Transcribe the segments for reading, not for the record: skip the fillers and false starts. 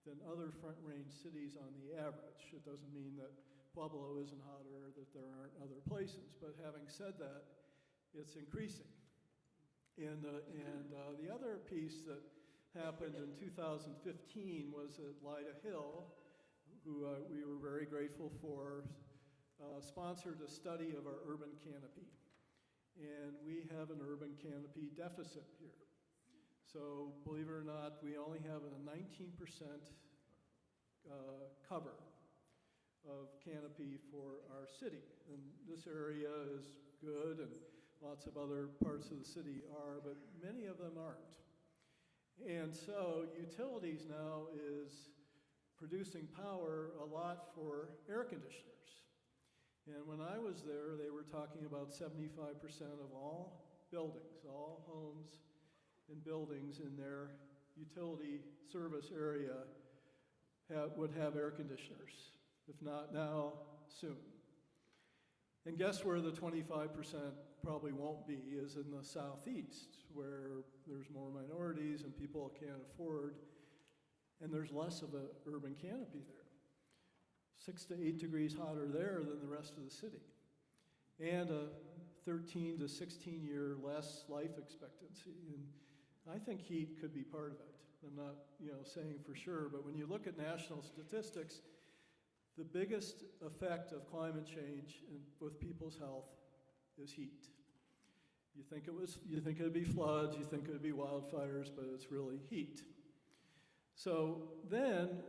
than other Front Range cities on the average. It doesn't mean that Pueblo isn't hotter, that there aren't other places, but having said that, it's increasing. And the other piece that happened in 2015 was that Lyda Hill, who we were very grateful for, sponsored a study of our urban canopy. And we have an urban canopy deficit here. So believe it or not, we only have a 19% cover of canopy for our city. And this area is good, and lots of other parts of the city are, but many of them aren't. And so utilities now is producing power a lot for air conditioners. And when I was there, they were talking about 75% of all buildings, all homes and buildings in their utility service area would have air conditioners. If not now, soon. And guess where the 25% probably won't be is in the southeast, where there's more minorities and people can't afford, and there's less of an urban canopy there. 6 to 8 degrees hotter there than the rest of the city. And a 13 to 16 year less life expectancy. And I think heat could be part of it. I'm not, saying for sure, but when you look at national statistics, the biggest effect of climate change with people's health is heat. You think it'd be floods, you think it'd be wildfires, but it's really heat. So then,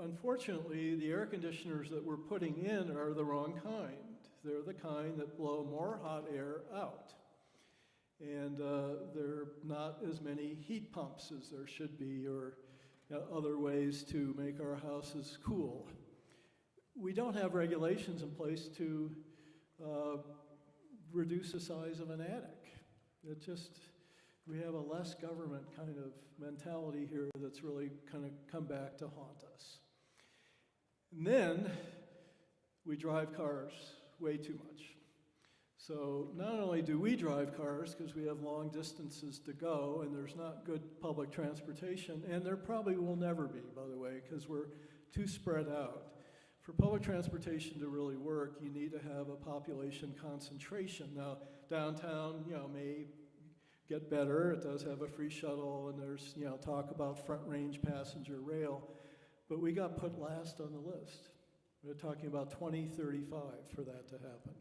unfortunately, the air conditioners that we're putting in are the wrong kind. They're the kind that blow more hot air out. And there are not as many heat pumps as there should be, or other ways to make our houses cool. We don't have regulations in place to reduce the size of an attic. We have a less government kind of mentality here that's really kind of come back to haunt us. And then we drive cars way too much. So not only do we drive cars because we have long distances to go and there's not good public transportation, and there probably will never be, by the way, because we're too spread out. For public transportation to really work, you need to have a population concentration. Now, downtown, may get better. It does have a free shuttle, and there's, talk about front range passenger rail, but we got put last on the list. We're talking about 2035 for that to happen.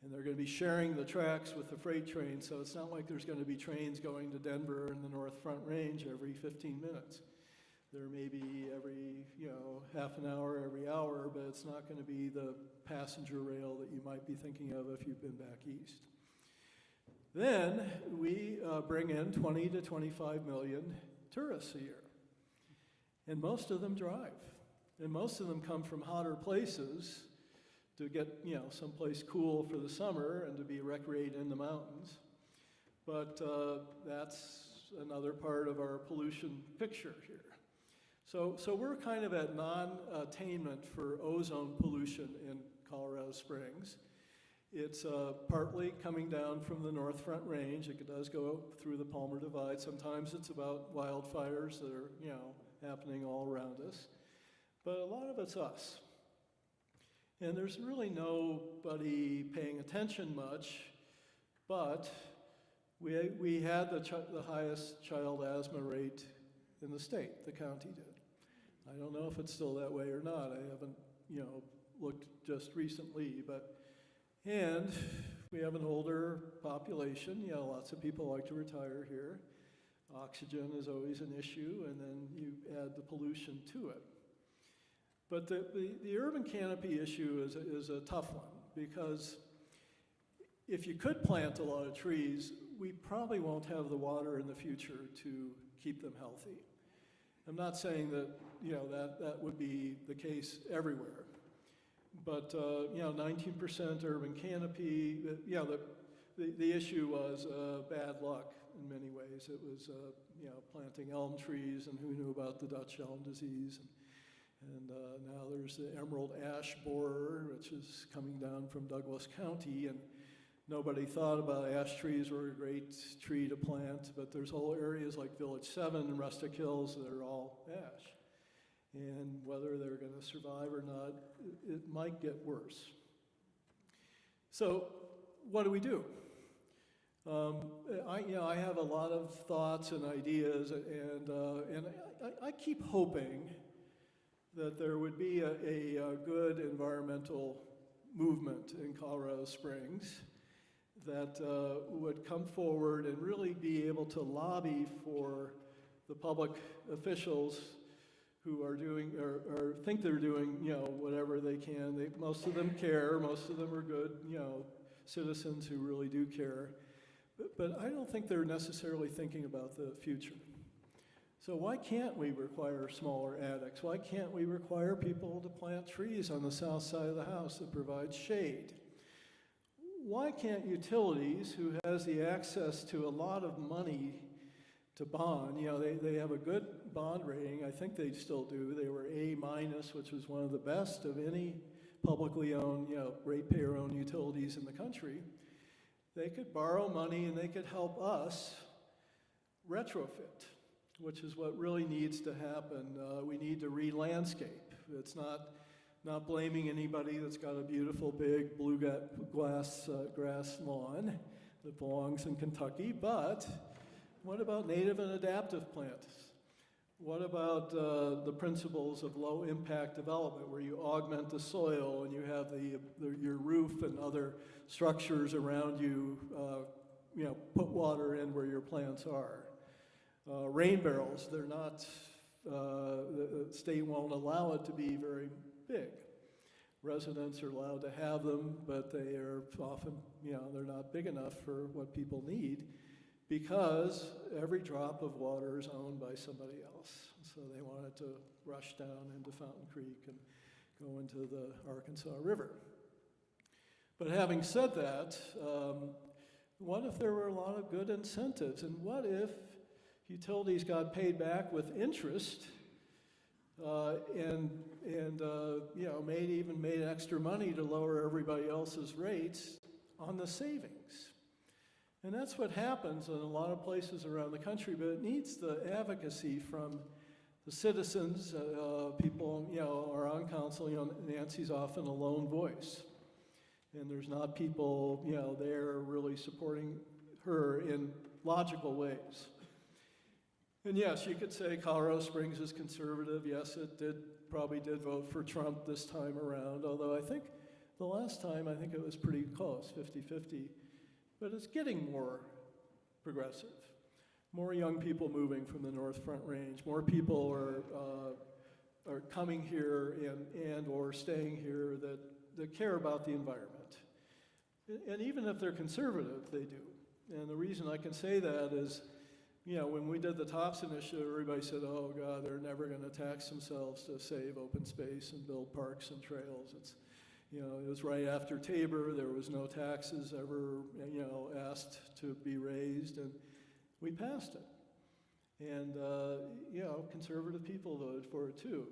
And they're going to be sharing the tracks with the freight train, so it's not like there's going to be trains going to Denver and the North Front Range every 15 minutes. There may be every, half an hour, every hour, but it's not going to be the passenger rail that you might be thinking of if you've been back east. Then we bring in 20 to 25 million tourists a year. And most of them drive. And most of them come from hotter places to get, someplace cool for the summer and to be recreate in the mountains. But that's another part of our pollution picture here. So we're kind of at non-attainment for ozone pollution in Colorado Springs. It's partly coming down from the North Front Range. It does go through the Palmer Divide. Sometimes it's about wildfires that are, happening all around us. But a lot of it's us. And there's really nobody paying attention much, but we had the highest child asthma rate in the state, the county did. I don't know if it's still that way or not. I haven't, looked just recently, and we have an older population. Lots of people like to retire here. Oxygen is always an issue, and then you add the pollution to it. But the urban canopy issue is a tough one, because if you could plant a lot of trees, we probably won't have the water in the future to keep them healthy. I'm not saying that, that would be the case everywhere. But, 19% urban canopy, the issue was bad luck in many ways. It was, planting elm trees, and who knew about the Dutch elm disease. And now there's the emerald ash borer, which is coming down from Douglas County, and nobody thought about ash trees were a great tree to plant, but there's whole areas like Village 7 and Rustic Hills that are all ash. And whether they're going to survive or not, it might get worse. So what do? I have a lot of thoughts and ideas, and I keep hoping that there would be a good environmental movement in Colorado Springs that would come forward and really be able to lobby for the public officials who are doing or think they're doing, whatever they can. Most of them care. Most of them are good, citizens who really do care. But I don't think they're necessarily thinking about the future. So why can't we require smaller attics? Why can't we require people to plant trees on the south side of the house that provide shade? Why can't utilities, who has the access to a lot of money to bond, they have a good bond rating, I think they still do. They were A-, which was one of the best of any publicly owned, ratepayer-owned utilities in the country. They could borrow money and they could help us retrofit, which is what really needs to happen. We need to re-landscape. It's not blaming anybody that's got a beautiful big blue grass lawn that belongs in Kentucky, but what about native and adaptive plants? What about the principles of low impact development, where you augment the soil and you have your roof and other structures around you, put water in where your plants are? Rain barrels, they're not, the state won't allow it to be very big. Residents are allowed to have them, but they are often, they're not big enough for what people need, because every drop of water is owned by somebody else. So they want it to rush down into Fountain Creek and go into the Arkansas River. But having said that, what if there were a lot of good incentives? And what if utilities got paid back with interest and made extra money to lower everybody else's rates on the savings? And that's what happens in a lot of places around the country, but it needs the advocacy from the citizens. People, are on council. Nancy's often a lone voice, and there's not people, there really supporting her in logical ways. And yes, you could say Colorado Springs is conservative. Yes, it probably did vote for Trump this time around, although I think the last time, it was pretty close, 50-50. But it's getting more progressive. More young people moving from the North Front Range. More people are coming here and or staying here that care about the environment. And even if they're conservative, they do. And the reason I can say that is, when we did the TOPS initiative, everybody said, oh God, they're never going to tax themselves to save open space and build parks and trails. It was right after Tabor. There was no taxes ever, asked to be raised, and we passed it. And, conservative people voted for it too.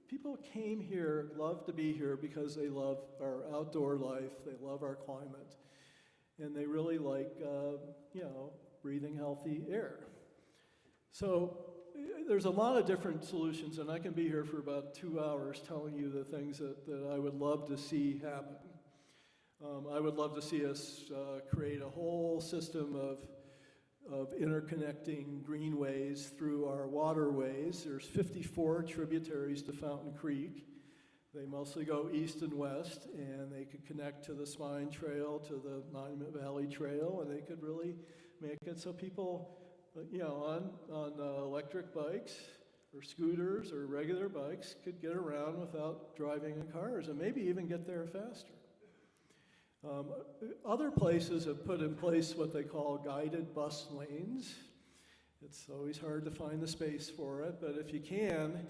People came here, love to be here because they love our outdoor life, they love our climate, and they really like, breathing healthy air. So there's a lot of different solutions, and I can be here for about 2 hours telling you the things that I would love to see happen. I would love to see us create a whole system of interconnecting greenways through our waterways. There's 54 tributaries to Fountain Creek. They mostly go east and west, and they could connect to the Spine Trail, to the Monument Valley Trail, and they could really make it so people on electric bikes or scooters or regular bikes could get around without driving in cars, and maybe even get there faster. Other places have put in place what they call guided bus lanes. It's always hard to find the space for it, but if you can,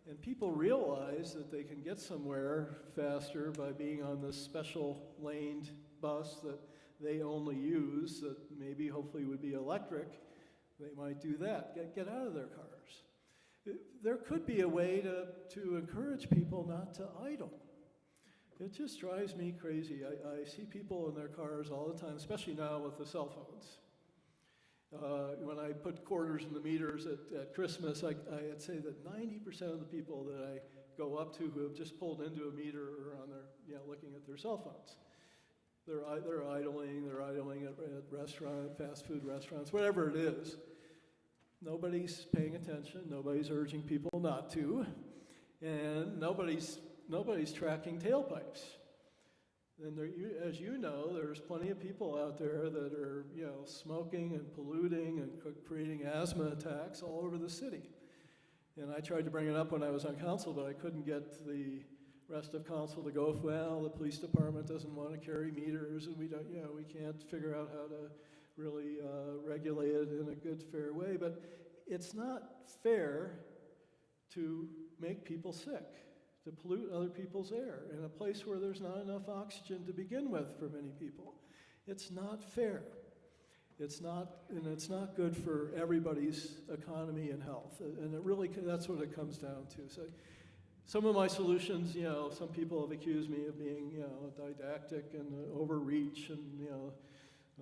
and people realize that they can get somewhere faster by being on this special laned bus that they only use, that maybe hopefully would be electric, they might do that, get out of their cars. There could be a way to encourage people not to idle. It just drives me crazy. I see people in their cars all the time, especially now with the cell phones. When I put quarters in the meters at Christmas, I'd say that 90% of the people that I go up to who have just pulled into a meter are on their, looking at their cell phones. They're idling at restaurant, fast food restaurants, whatever it is. Nobody's paying attention. Nobody's urging people not to, and nobody's tracking tailpipes. And there, as you know, there's plenty of people out there that are, smoking and polluting and creating asthma attacks all over the city. And I tried to bring it up when I was on council, but I couldn't get the rest of council to go, well, the police department doesn't want to carry meters, and we can't figure out how to really regulate it in a good, fair way. But it's not fair to make people sick, to pollute other people's air in a place where there's not enough oxygen to begin with for many people. It's not fair. It's not good for everybody's economy and health. And it really, that's what it comes down to. So some of my solutions, some people have accused me of being, didactic and overreach, and,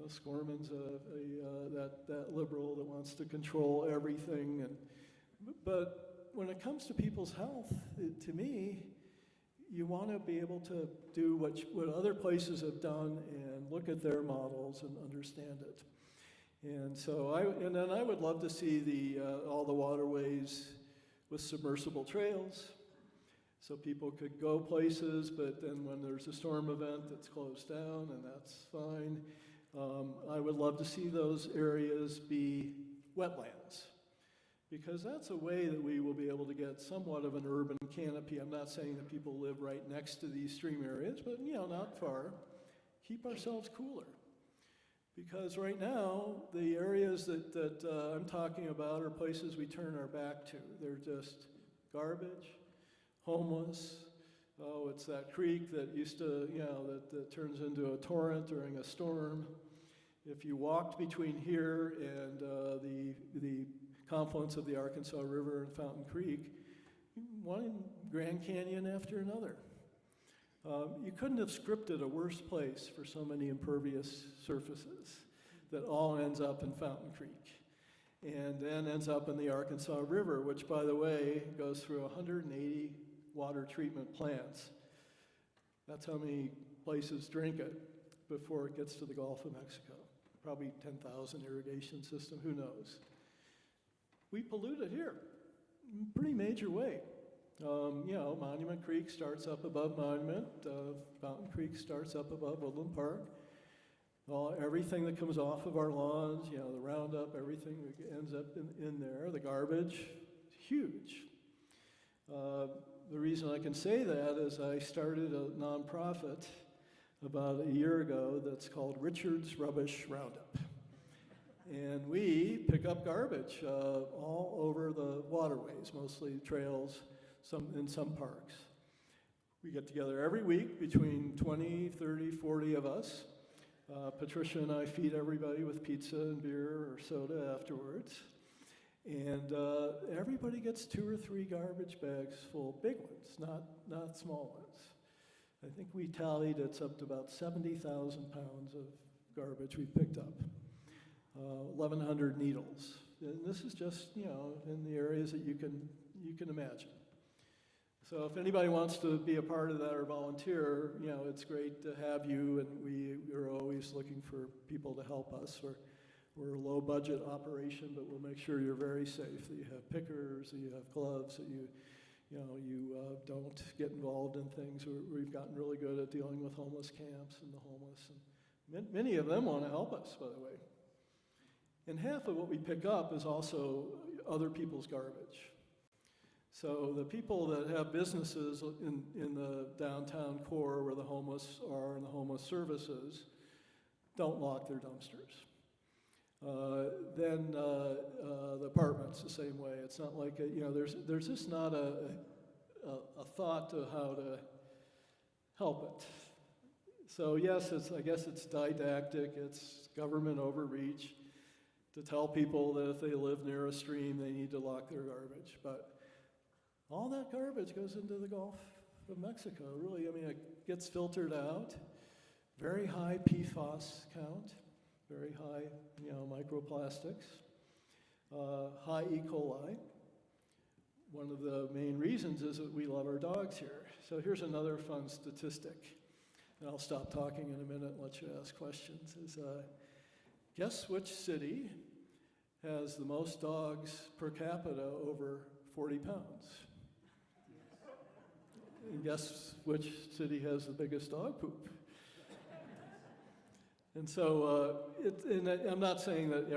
Skorman's that liberal that wants to control everything. But when it comes to people's health, to me, you want to be able to do what other places have done and look at their models and understand it. And so then I would love to see all the waterways with submersible trails, so people could go places, but then when there's a storm event, it's closed down, and that's fine. I would love to see those areas be wetlands, because that's a way that we will be able to get somewhat of an urban canopy. I'm not saying that people live right next to these stream areas, but not far. Keep ourselves cooler. Because right now, the areas that I'm talking about are places we turn our back to. They're just garbage, homeless. Oh, it's that creek that used to, that turns into a torrent during a storm. If you walked between here and the confluence of the Arkansas River and Fountain Creek, one Grand Canyon after another. You couldn't have scripted a worse place for so many impervious surfaces that all ends up in Fountain Creek and then ends up in the Arkansas River, which, by the way, goes through 180 water treatment plants. That's how many places drink it before it gets to the Gulf of Mexico. Probably 10,000 irrigation system, who knows? We pollute it here in a pretty major way. Monument Creek starts up above Monument, Fountain Creek starts up above Woodland Park. Everything that comes off of our lawns, the Roundup, everything ends up in there. The garbage, huge. The reason I can say that is I started a nonprofit about a year ago that's called Richard's Rubbish Roundup. And we pick up garbage all over the waterways, mostly trails, in some parks. We get together every week, between 20, 30, 40 of us. Patricia and I feed everybody with pizza and beer or soda afterwards. And everybody gets 2 or 3 garbage bags full, big ones, not small ones. I think we tallied it's up to about 70,000 pounds of garbage we picked up. 1,100 needles. And this is just, in the areas that you can imagine. So if anybody wants to be a part of that or volunteer, it's great to have you, and we're always looking for people to help us. We're a low budget operation, but we'll make sure you're very safe, that you have pickers, that you have gloves, that you don't get involved in things. We've gotten really good at dealing with homeless camps and the homeless, and many of them want to help us, by the way. And half of what we pick up is also other people's garbage. So the people that have businesses in the downtown core where the homeless are and the homeless services don't lock their dumpsters. Then the apartments the same way. It's not like, there's just not a thought to how to help it. So yes, I guess it's didactic, it's government overreach to tell people that if they live near a stream, they need to lock their garbage. But all that garbage goes into the Gulf of Mexico, really. It gets filtered out, very high PFAS count, very high, microplastics, high E. coli. One of the main reasons is that we love our dogs here. So here's another fun statistic, and I'll stop talking in a minute and let you ask questions, is guess which city has the most dogs per capita over 40 pounds? And guess which city has the biggest dog poop? And so, I'm not saying that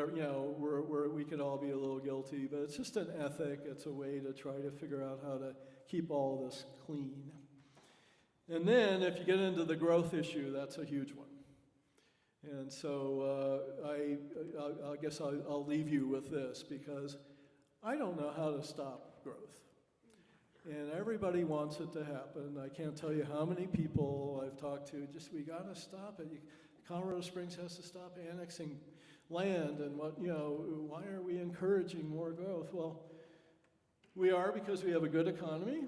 we could all be a little guilty, but it's just an ethic. It's a way to try to figure out how to keep all this clean. And then, if you get into the growth issue, that's a huge one. And so, I guess I'll leave you with this, because I don't know how to stop growth. And everybody wants it to happen. I can't tell you how many people I've talked to, we got to stop it. Colorado Springs has to stop annexing land, and why are we encouraging more growth? Well, we are, because we have a good economy.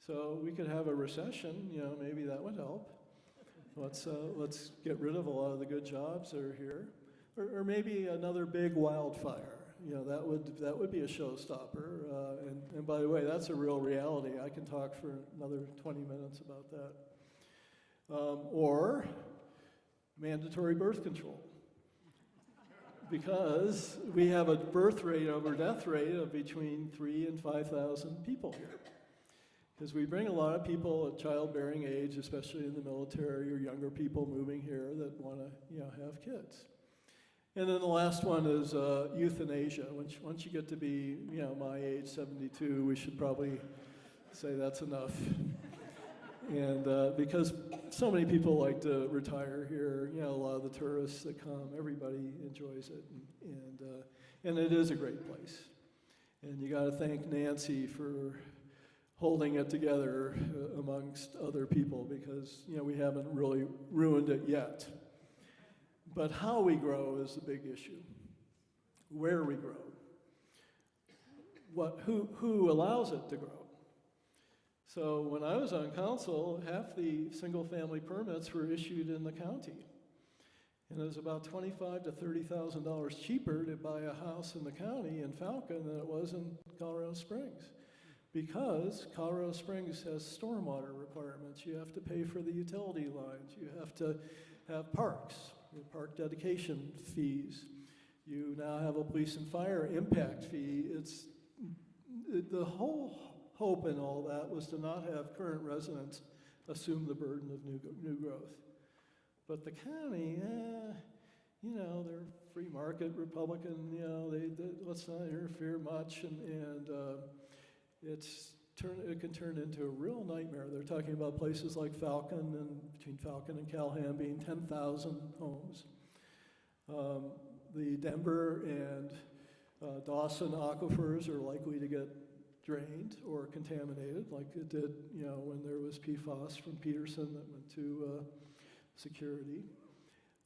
So we could have a recession, maybe that would help. Let's get rid of a lot of the good jobs that are here. Or maybe another big wildfire. That would be a showstopper. And by the way, that's a real reality. I can talk for another 20 minutes about that. Or mandatory birth control. Because we have a birth rate over death rate of between 3,000 and 5,000 people here. Because we bring a lot of people at childbearing age, especially in the military, or younger people moving here that want to have kids. And then the last one is euthanasia. Once you get to be my age, 72, we should probably say that's enough. And because so many people like to retire here, a lot of the tourists that come, everybody enjoys it, and it is a great place. And you got to thank Nancy for holding it together amongst other people, because we haven't really ruined it yet. But how we grow is the big issue. Where we grow. Who allows it to grow? So when I was on council, half the single-family permits were issued in the county. And it was about $25,000 to $30,000 cheaper to buy a house in the county in Falcon than it was in Colorado Springs. Because Colorado Springs has stormwater requirements. You have to pay for the utility lines. You have to have parks, park dedication fees. You now have a police and fire impact fee. The whole hope in all that was to not have current residents assume the burden of new growth. But the county, they're free market Republican, they let's not interfere much, and it can turn into a real nightmare. They're talking about places like Falcon, and between Falcon and Calhoun being 10,000 homes. The Denver and Dawson aquifers are likely to get drained or contaminated, like it did, when there was PFAS from Peterson that went to security.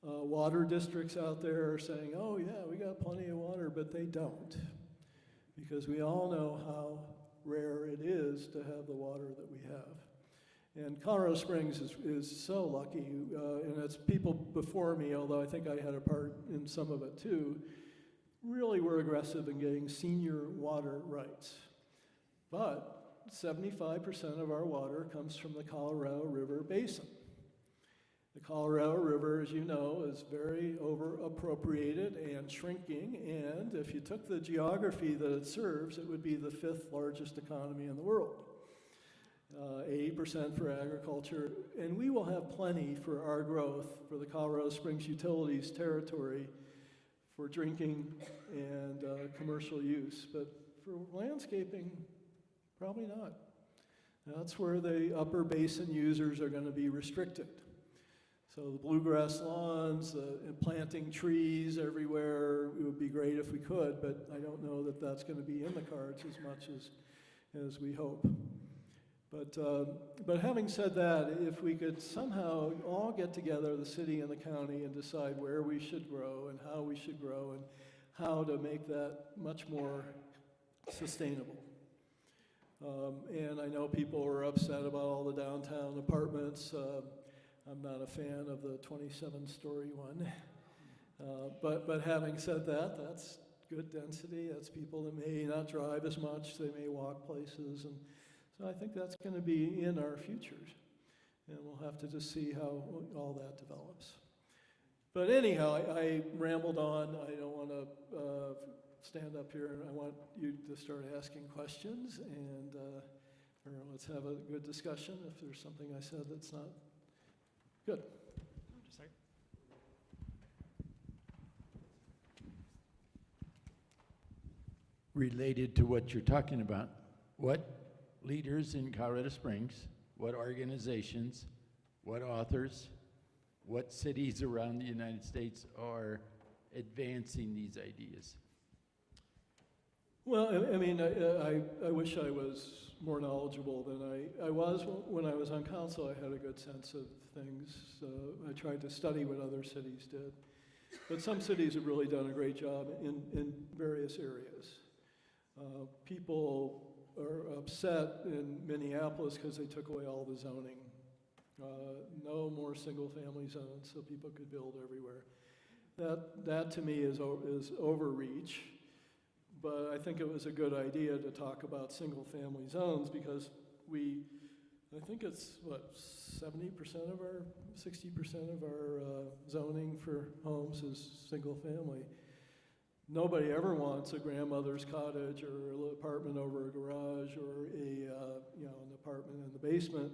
Water districts out there are saying, oh yeah, we got plenty of water, but they don't. Because we all know how rare it is to have the water that we have. And Colorado Springs is so lucky, and it's people before me, although I think I had a part in some of it too, really were aggressive in getting senior water rights. But 75% of our water comes from the Colorado River Basin. The Colorado River, as you know, is very over-appropriated and shrinking, and if you took the geography that it serves, it would be the 5th largest economy in the world. 80% for agriculture, and we will have plenty for our growth for the Colorado Springs Utilities territory for drinking and commercial use, but for landscaping, probably not. That's where the upper basin users are going to be restricted. So the bluegrass lawns, planting trees everywhere, it would be great if we could, but I don't know that that's going to be in the cards as much as we hope. But having said that, if we could somehow all get together, the city and the county, and decide where we should grow and how we should grow and how to make that much more sustainable. And I know people are upset about all the downtown apartments. I'm not a fan of the 27-story one. But having said that, that's good density. That's people that may not drive as much. They may walk places. And so I think that's going to be in our futures. And we'll have to just see how all that develops. But anyhow, I rambled on. I don't want to stand up here. I want you to start asking questions. And let's have a good discussion. If there's something I said that's not good. Just a second. Related to what you're talking about, what leaders in Colorado Springs, what organizations, what authors, what cities around the United States are advancing these ideas? Well, I mean, I wish I was more knowledgeable than I was. When I was on council, I had a good sense of things. I tried to study what other cities did. But some cities have really done a great job in various areas. People are upset in Minneapolis because they took away all the zoning. No more single-family zones, so people could build everywhere. That to me is overreach. But I think it was a good idea to talk about single-family zones because I think it's, 60% of our zoning for homes is single-family. Nobody ever wants a grandmother's cottage or an apartment over a garage or an apartment in the basement.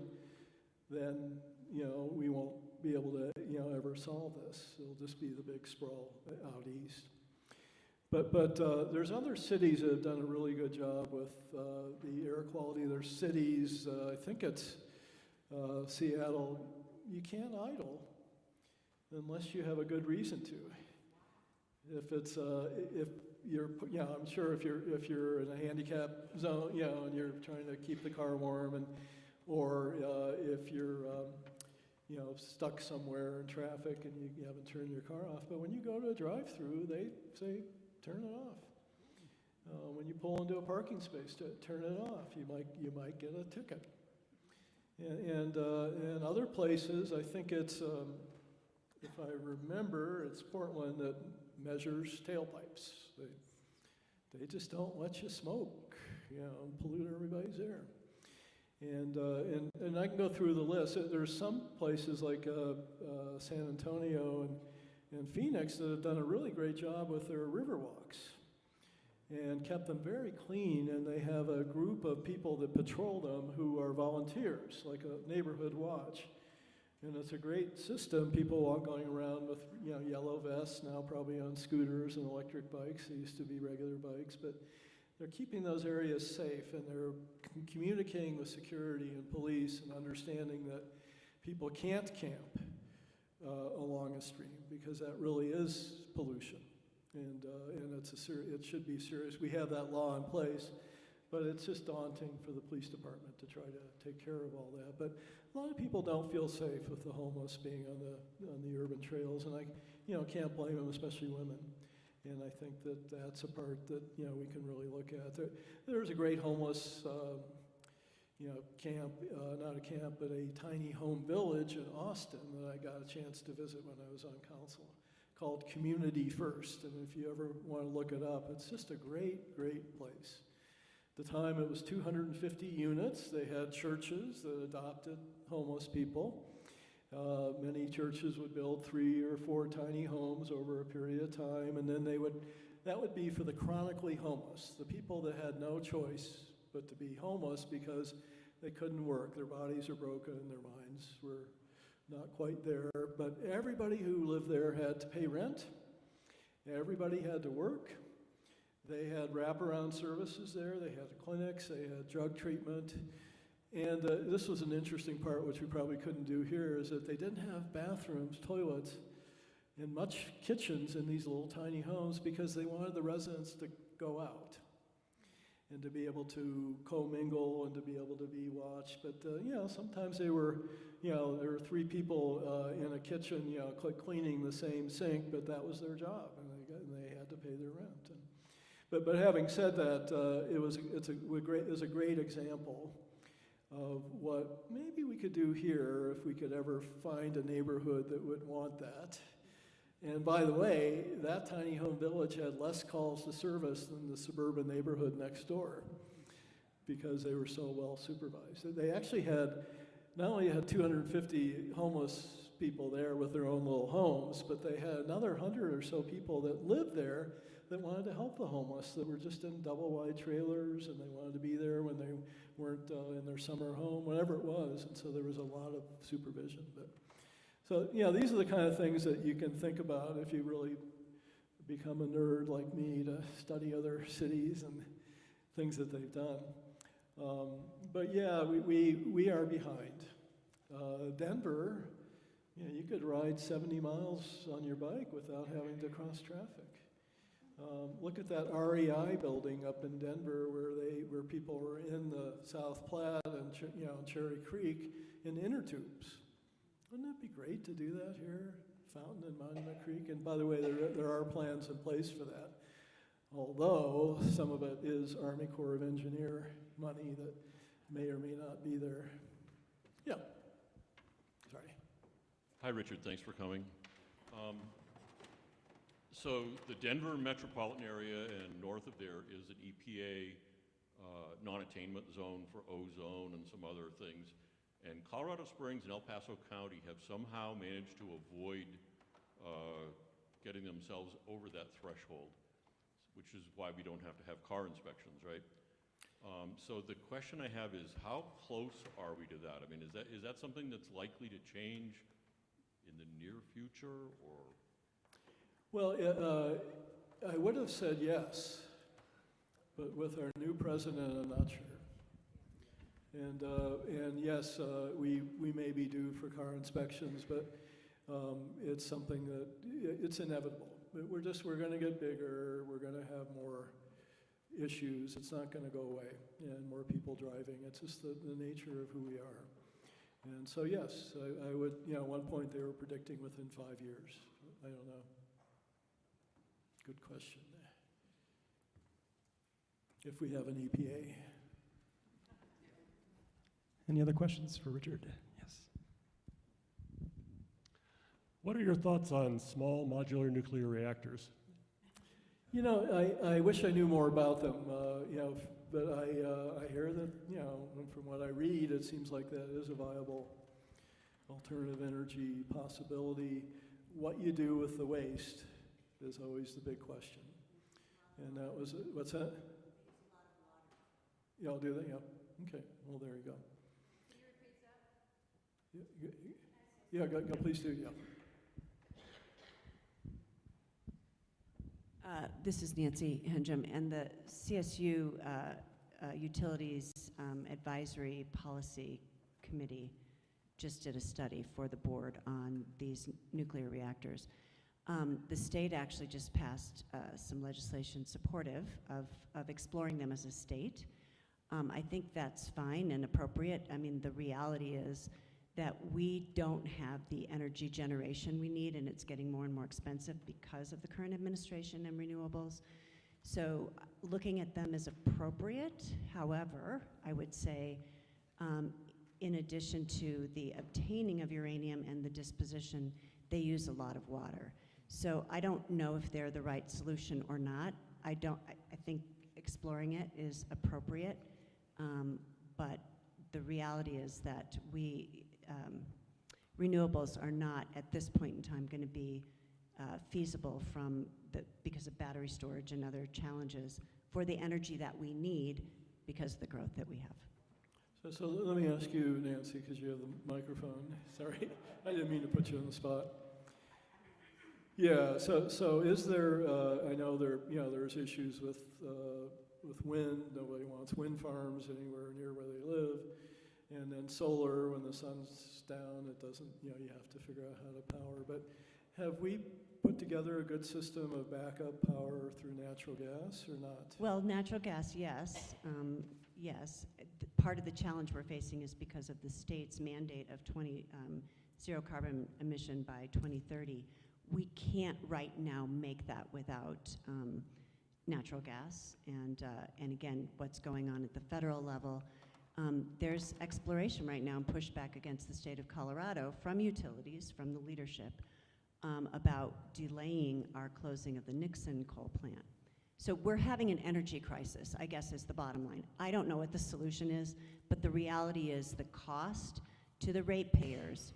Then, we won't be able to, ever solve this. It'll just be the big sprawl out east. But there's other cities that have done a really good job with the air quality. There's cities, I think it's Seattle, you can't idle unless you have a good reason to. I'm sure if you're in a handicap zone, and you're trying to keep the car warm, or if you're stuck somewhere in traffic and you haven't turned your car off. But when you go to a drive-through, they say, turn it off. When you pull into a parking space, turn it off. You might get a ticket. And other places, I think it's, if I remember, it's Portland that measures tailpipes. They just don't let you smoke, and pollute everybody's air. And I can go through the list. There's some places like San Antonio and Phoenix that have done a really great job with their river walks and kept them very clean, and they have a group of people that patrol them who are volunteers, like a neighborhood watch. And it's a great system. People going around with yellow vests, now probably on scooters and electric bikes. They used to be regular bikes, but they're keeping those areas safe, and they're communicating with security and police and understanding that people can't camp along a stream because that really is pollution, and it should be serious. We have that law in place, but it's just daunting for the police department to try to take care of all that. But a lot of people don't feel safe with the homeless being on the urban trails, and I can't blame them, especially women. And I think that's a part that we can really look at. There's a great homeless camp, not a camp, but a tiny home village in Austin that I got a chance to visit when I was on council, called Community First. And if you ever want to look it up, it's just a great, great place. At the time, it was 250 units. They had churches that adopted homeless people. Many churches would build 3 or 4 tiny homes over a period of time, and then that would be for the chronically homeless, the people that had no choice but to be homeless because they couldn't work. Their bodies are broken, their minds were not quite there. But everybody who lived there had to pay rent. Everybody had to work. They had wraparound services there. They had clinics. They had drug treatment. And this was an interesting part, which we probably couldn't do here, is that they didn't have bathrooms, toilets, and much kitchens in these little tiny homes because they wanted the residents to go out and to be able to commingle and to be able to be watched. But, sometimes there were 3 people in a kitchen, cleaning the same sink, but that was their job, and they had to pay their rent. But having said that, it was a great example of what maybe we could do here if we could ever find a neighborhood that would want that. And by the way, that tiny home village had less calls to service than the suburban neighborhood next door because they were so well supervised. They actually had, not only had 250 homeless people there with their own little homes, but they had another 100 or so people that lived there that wanted to help the homeless, that were just in double-wide trailers, and they wanted to be there when they weren't in their summer home, whatever it was. And so there was a lot of supervision. But so, you know, these are the kind of things that you can think about if you really become a nerd like me to study other cities and things that they've done. But yeah, we are behind. Denver, you know, you could ride 70 miles on your bike without having to cross traffic. Look at that REI building up in Denver where people were in the South Platte and Cherry Creek in inner tubes. Wouldn't it be great to do that here, Fountain and Monument Creek? And by the way, there are plans in place for that. Although some of it is Army Corps of Engineer money that may or may not be there. Yeah. Sorry. Hi, Richard. Thanks for coming. So the Denver metropolitan area and north of there is an EPA non-attainment zone for ozone and some other things. And Colorado Springs and El Paso County have somehow managed to avoid getting themselves over that threshold, which is why we don't have to have car inspections, right? So the question I have is, how close are we to that? I mean, is that something that's likely to change in the near future, or? Well, I would have said yes, but with our new president, I'm not sure. And yes, we may be due for car inspections, but it's something that it's inevitable. We're going to get bigger. We're going to have more issues. It's not going to go away, and more people driving. It's just the nature of who we are. And so yes, I would. You know, at one point they were predicting within 5 years. I don't know. Good question. If we have an EPA. Any other questions for Richard? Yes. What are your thoughts on small modular nuclear reactors? You know, I wish I knew more about them, you know, but I hear that, you know, from what I read, it seems like that is a viable alternative energy possibility. What you do with the waste is always the big question. And that was, what's that? Yeah, I'll do that, yeah. Okay, well, there you go. Can you repeat that? Yeah, go, please do, yeah. This is Nancy Henjum, and the CSU Utilities Advisory Policy Committee just did a study for the board on these nuclear reactors. The state actually just passed some legislation supportive of exploring them as a state. I think that's fine and appropriate. I mean, the reality is that we don't have the energy generation we need, and it's getting more and more expensive because of the current administration and renewables. So looking at them is appropriate. However, I would say, in addition to the obtaining of uranium and the disposition, they use a lot of water. So I don't know if they're the right solution or not. I think exploring it is appropriate, but the reality is that renewables are not, at this point in time, going to be feasible because of battery storage and other challenges for the energy that we need because of the growth that we have. So let me ask you, Nancy, because you have the microphone. Sorry, I didn't mean to put you on the spot. Yeah. So is there? I know there's issues with wind. Nobody wants wind farms anywhere near where they live. And then solar, when the sun's down, it doesn't, you have to figure out how to power. But have we put together a good system of backup power through natural gas or not? Well, natural gas, yes. Yes. Part of the challenge we're facing is because of the state's mandate of zero carbon emission by 2030. We can't right now make that without natural gas. And again, what's going on at the federal level, there's exploration right now and pushback against the state of Colorado from utilities, from the leadership, about delaying our closing of the Nixon coal plant. So we're having an energy crisis, I guess is the bottom line. I don't know what the solution is, but the reality is the cost to the ratepayers,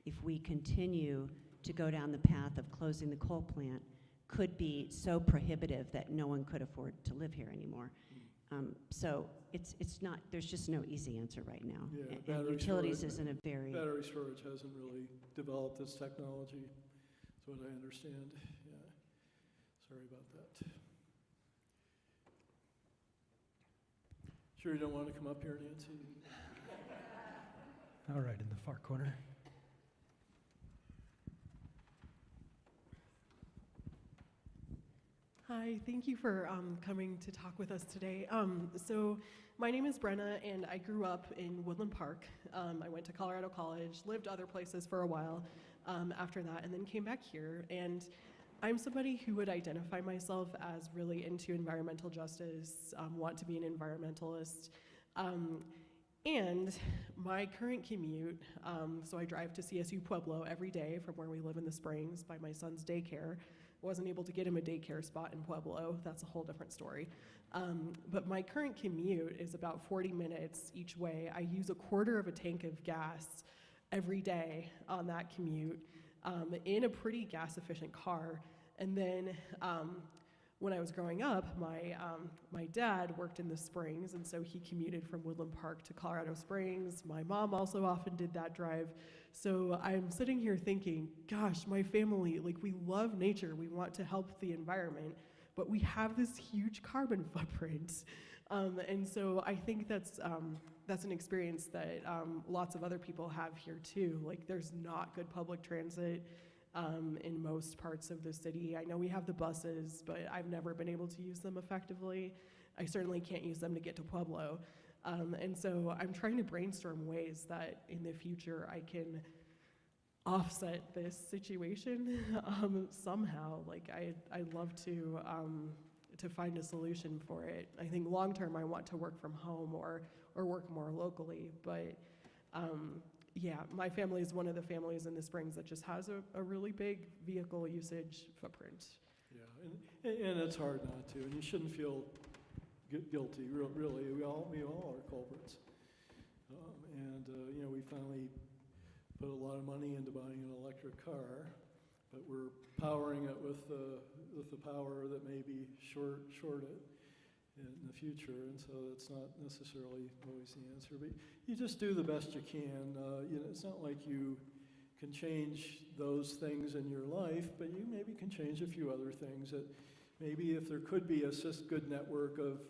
if we continue to go down the path of closing the coal plant, could be so prohibitive that no one could afford to live here anymore. So it's not, there's just no easy answer right now. Yeah, And battery utilities storage- isn't a very, Battery storage hasn't really developed this technology, is what I understand. Yeah. Sorry about that. Sure you don't want to come up here, Nancy? All right, in the far corner. Hi, thank you for coming to talk with us today. So my name is Brenna, and I grew up in Woodland Park. I went to Colorado College, lived other places for a while after that, and then came back here. And I'm somebody who would identify myself as really into environmental justice, want to be an environmentalist. And my current commute, so I drive to CSU Pueblo every day from where we live in the Springs by my son's daycare. Wasn't able to get him a daycare spot in Pueblo. That's a whole different story. But my current commute is about 40 minutes each way. I use a quarter of a tank of gas every day on that commute in a pretty gas efficient car. And then when I was growing up, my dad worked in the Springs, and so he commuted from Woodland Park to Colorado Springs. My mom also often did that drive. So I'm sitting here thinking, gosh, my family, like, we love nature, we want to help the environment, but we have this huge carbon footprint. And so I think that's an experience that lots of other people have here too. Like, there's not good public transit in most parts of the city. I know we have the buses, but I've never been able to use them effectively. I certainly can't use them to get to Pueblo. And so I'm trying to brainstorm ways that in the future I can offset this situation somehow. Like, I'd love to find a solution for it. I think long term I want to work from home or work more locally, but yeah, my family is one of the families in the Springs that just has a really big vehicle usage footprint. Yeah, and it's hard not to, and you shouldn't feel guilty, really. We all are culprits. You know, we finally put a lot of money into buying an electric car, but we're powering it with the power that may be short it in the future, and so it's not necessarily always the answer. But you just do the best you can. You know, it's not like you can change those things in your life, but you maybe can change a few other things. That maybe if there could be a good network of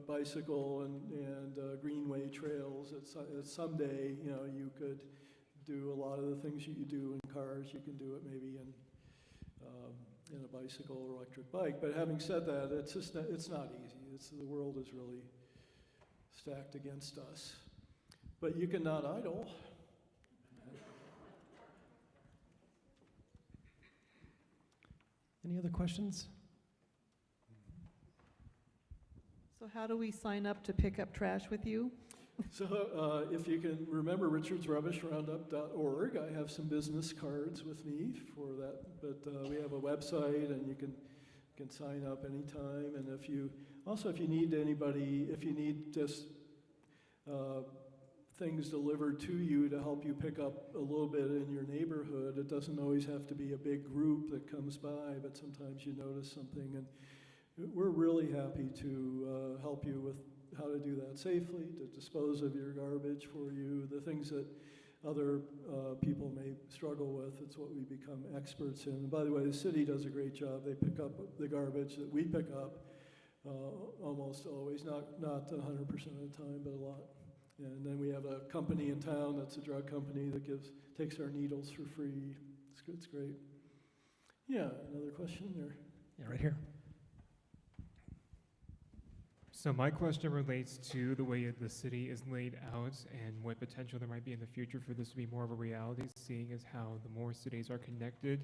bicycle and greenway trails, that someday, you know, you could do a lot of the things you do in cars. You can do it maybe in a bicycle or electric bike. But having said that, it's not easy. The world is really stacked against us. But you cannot idle. Any other questions? So how do we sign up to pick up trash with you? So if you can remember richardsrubbishroundup.org, I have some business cards with me for that. But we have a website, and you can sign up anytime. And if you need just things delivered to you to help you pick up a little bit in your neighborhood, it doesn't always have to be a big group that comes by, but sometimes you notice something. And we're really happy to help you with how to do that safely, to dispose of your garbage for you, the things that other people may struggle with. It's what we become experts in. And by the way, the city does a great job. They pick up the garbage that we pick up almost always, not 100% of the time, but a lot. And then we have a company in town that's a drug company that takes our needles for free. It's great. Yeah, another question there? Yeah, right here. So my question relates to the way the city is laid out and what potential there might be in the future for this to be more of a reality, seeing as how the more cities are connected,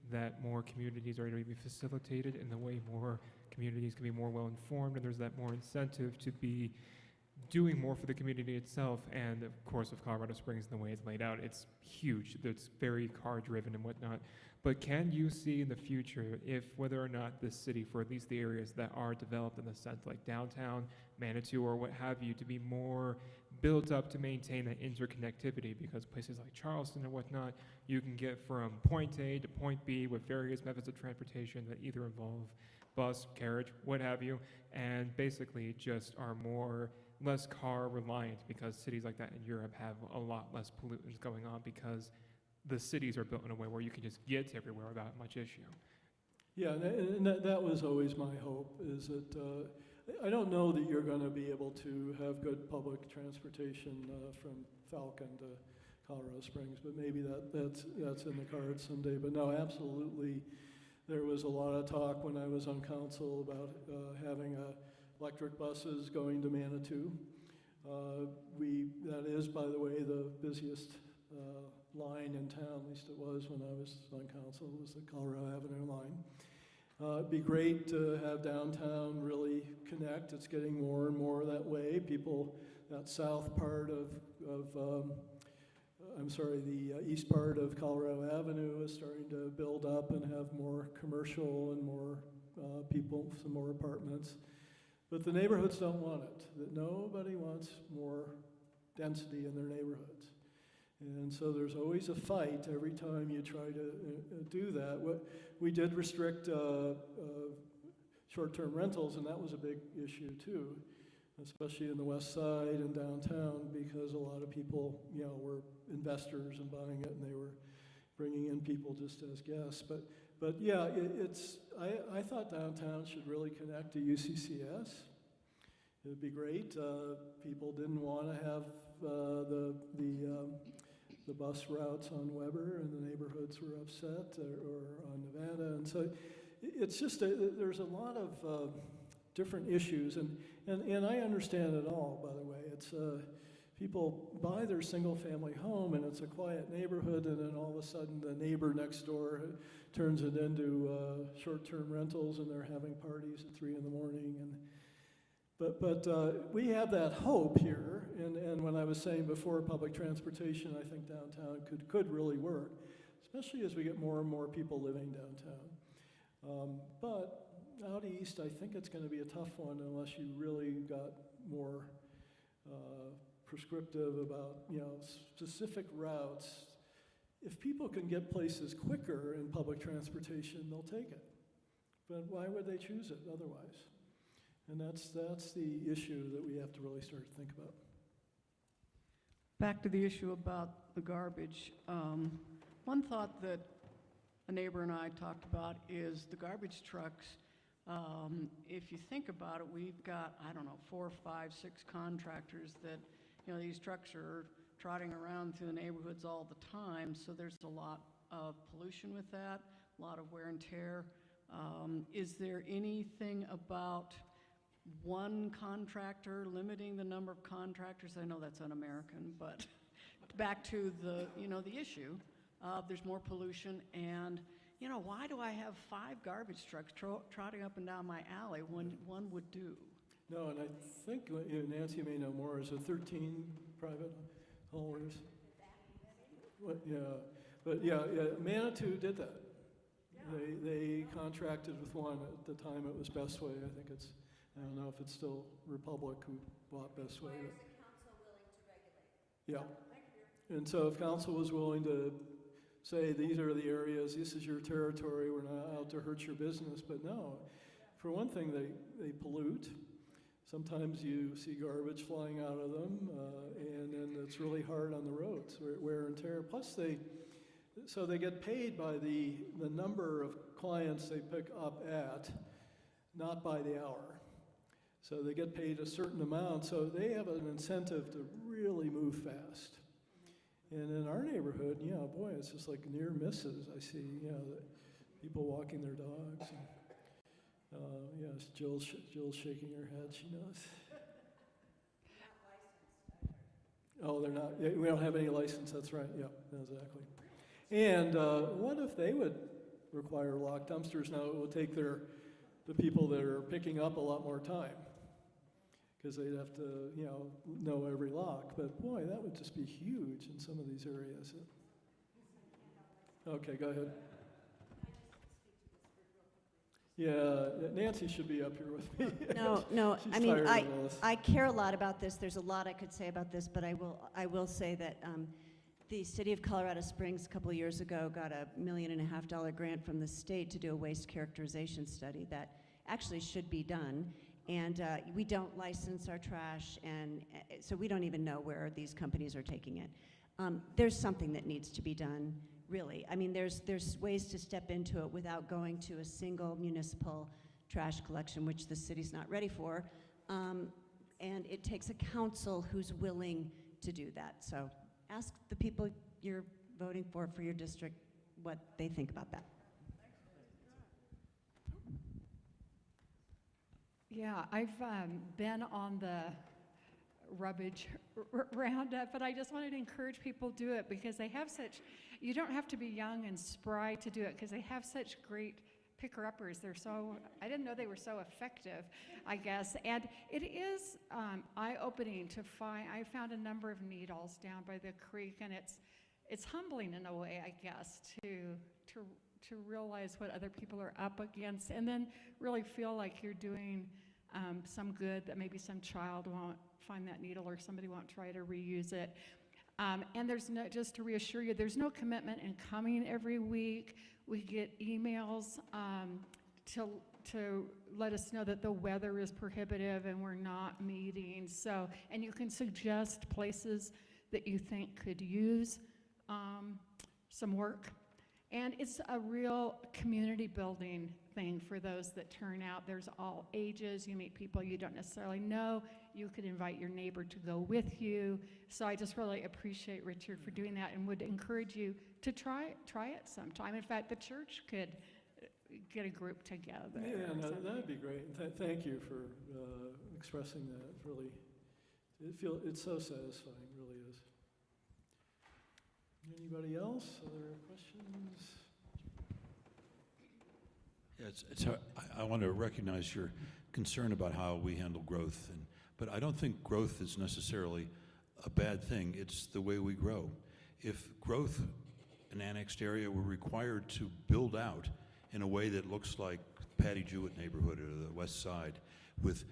that more communities are going to be facilitated, and the way more communities can be more well informed, and there's that more incentive to be doing more for the community itself. And of course, with Colorado Springs and the way it's laid out, it's huge. It's very car-driven and whatnot. But can you see in the future if whether or not the city, for at least the areas that are developed in the sense like downtown, Manitou, or what have you, to be more built up to maintain that interconnectivity? Because places like Charleston and whatnot, you can get from point A to point B with various methods of transportation that either involve bus, carriage, what have you, and basically just are less car reliant, because cities like that in Europe have a lot less pollutants going on because the cities are built in a way where you can just get everywhere without much issue. Yeah, and that was always my hope, is that I don't know that you're going to be able to have good public transportation from Falcon to Colorado Springs, but maybe that's in the cards someday. But no, absolutely, there was a lot of talk when I was on council about having electric buses going to Manitou. That is, by the way, the busiest line in town, at least it was when I was on council, was the Colorado Avenue line. It'd be great to have downtown really connect. It's getting more and more that way. People, that south part of the east part of Colorado Avenue is starting to build up and have more commercial and more people, some more apartments. But the neighborhoods don't want it. That nobody wants more density in their neighborhoods. And so there's always a fight every time you try to do that. We did restrict short-term rentals, and that was a big issue too, especially in the west side and downtown, because a lot of people, were investors and buying it, and they were bringing in people just as guests. But yeah, I thought downtown should really connect to UCCS. It would be great. People didn't want to have the bus routes on Weber, and the neighborhoods were upset, or on Nevada, and so it's just there's a lot of different issues, and I understand it all. By the way, it's people buy their single-family home, and it's a quiet neighborhood, and then all of a sudden the neighbor next door turns it into short-term rentals, and they're having parties at 3 in the morning, But we have that hope here, and when I was saying before, public transportation, I think downtown could really work, especially as we get more and more people living downtown. But out east, I think it's going to be a tough one unless you really got more prescriptive about specific routes. If people can get places quicker in public transportation, they'll take it. But why would they choose it otherwise? And that's the issue that we have to really start to think about. Back to the issue about the garbage. One thought that a neighbor and I talked about is the garbage trucks. If you think about it, we've got, 4, 5, 6 contractors that, these trucks are trotting around through the neighborhoods all the time, so there's a lot of pollution with that, a lot of wear and tear. Is there anything about one contractor, limiting the number of contractors? I know that's un-American, but back to the issue of there's more pollution, and why do I have 5 garbage trucks trotting up and down my alley when one would do? No, and I think Nancy may know more. Is it 13 private haulers? Manitou did that. Yeah. They contracted with one. At the time it was Bestway. I think it's, I don't know if it's still Republic who bought Bestway. Why is the council willing to regulate? Yeah. And so if council was willing to say, these are the areas, this is your territory, we're not out to hurt your business, but no. For one thing, they pollute. Sometimes you see garbage flying out of them, and then it's really hard on the roads, wear and tear. Plus they get paid by the number of clients they pick up at, not by the hour. So they get paid a certain amount, so they have an incentive to really move fast. And in our neighborhood, boy, it's just like near misses. I see, the people walking their dogs. And, Jill's shaking her head. She knows. Oh, they're not. Yeah, we don't have any license. That's right. Yeah, exactly. And what if they would require locked dumpsters? Now it would take the people that are picking up a lot more time. because they'd have to, know every lock. But boy, that would just be huge in some of these areas. Okay, go ahead. Yeah, Nancy should be up here with me. No, She's I mean, tired of this. I care a lot about this. There's a lot I could say about this, but I will say that the city of Colorado Springs a couple of years ago got a $1.5 million grant from the state to do a waste characterization study that actually should be done. And we don't license our trash, and so we don't even know where these companies are taking it. There's something that needs to be done, really. I mean, there's ways to step into it without going to a single municipal trash collection, which the city's not ready for. And it takes a council who's willing to do that. So ask the people you're voting for your district what they think about that. Yeah, I've been on the rubbish roundup, but I just wanted to encourage people to do it because they have such, you don't have to be young and spry to do it because they have such great picker-uppers. They're so, I didn't know they were so effective, I guess. And it is eye-opening to find, I found a number of needles down by the creek, and it's humbling in a way, I guess, to realize what other people are up against, and then really feel like you're doing some good, that maybe some child won't find that needle or somebody won't try to reuse it. And there's no, just to reassure you, there's no commitment in coming every week. We get emails to let us know that the weather is prohibitive and we're not meeting. So, and you can suggest places that you think could use some work. And it's a real community building thing for those that turn out. There's all ages. You meet people you don't necessarily know. You could invite your neighbor to go with you. So I just really appreciate Richard for doing that and would encourage you to try it sometime. In fact, the church could get a group together. Yeah, no, that'd be great. Thank you for expressing that. Really, it's so satisfying. It really is. Anybody else? Other questions? Yeah, I want to recognize your concern about how we handle growth, but I don't think growth is necessarily a bad thing. It's the way we grow. If growth in annexed area were required to build out in a way that looks like Patty Jewett neighborhood or the West Side, with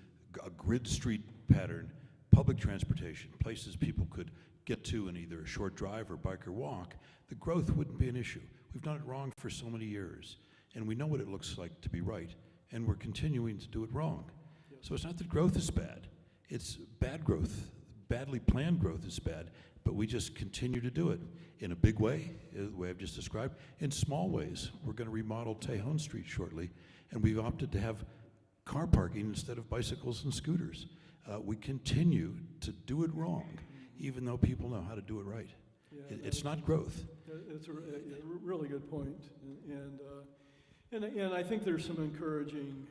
a grid street pattern, public transportation, places people could get to in either a short drive or bike or walk, the growth wouldn't be an issue. We've done it wrong for so many years, and we know what it looks like to be right, and we're continuing to do it wrong. Yep. So it's not that growth is bad. It's bad growth. Badly planned growth is bad, but we just continue to do it in a big way, the way I've just described, in small ways. We're going to remodel Tejon Street shortly, and we've opted to have car parking instead of bicycles and scooters. We continue to do it wrong, even though people know how to do it right. Yeah, it's not growth. It's a really good point. And I think there's some encouraging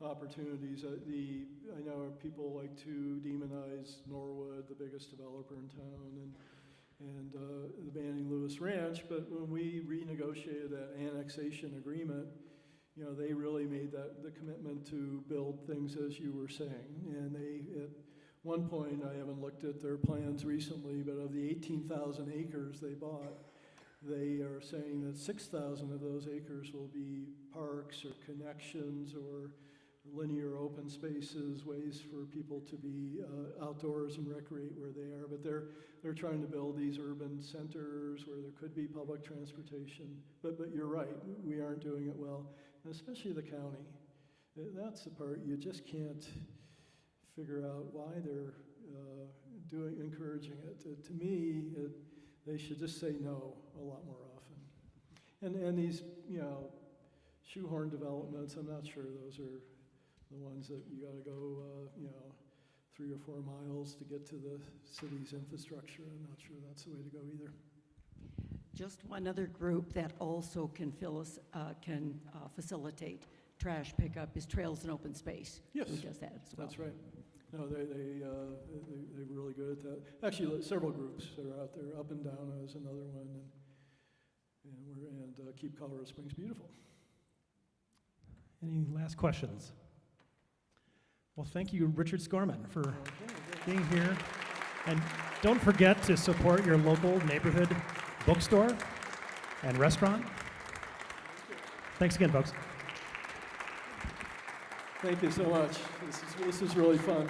opportunities. I know people like to demonize Norwood, the biggest developer in town, and the Banning Lewis Ranch, but when we renegotiated that annexation agreement, they really made the commitment to build things as you were saying. And at one point, I haven't looked at their plans recently, but of the 18,000 acres they bought, they are saying that 6,000 of those acres will be parks or connections or linear open spaces, ways for people to be outdoors and recreate where they are. But they're trying to build these urban centers where there could be public transportation. But you're right, we aren't doing it well, and especially the county. That's the part you just can't figure out why they're encouraging it. To me, they should just say no a lot more often. And these, shoehorn developments, I'm not sure those are the ones that you got to go, 3 or 4 miles to get to the city's infrastructure. I'm not sure that's the way to go either. Just one other group that also can facilitate trash pickup is Trails and Open Space. Yes, who does that as well. That's right. No, they're really good at that. Actually, several groups that are out there. Up and Down is another one, and Keep Colorado Springs Beautiful. Any last questions? Well, thank you, Richard Skorman, for being here. And don't forget to support your local neighborhood bookstore and restaurant. Thanks again, folks. Thank you so much. This is really fun.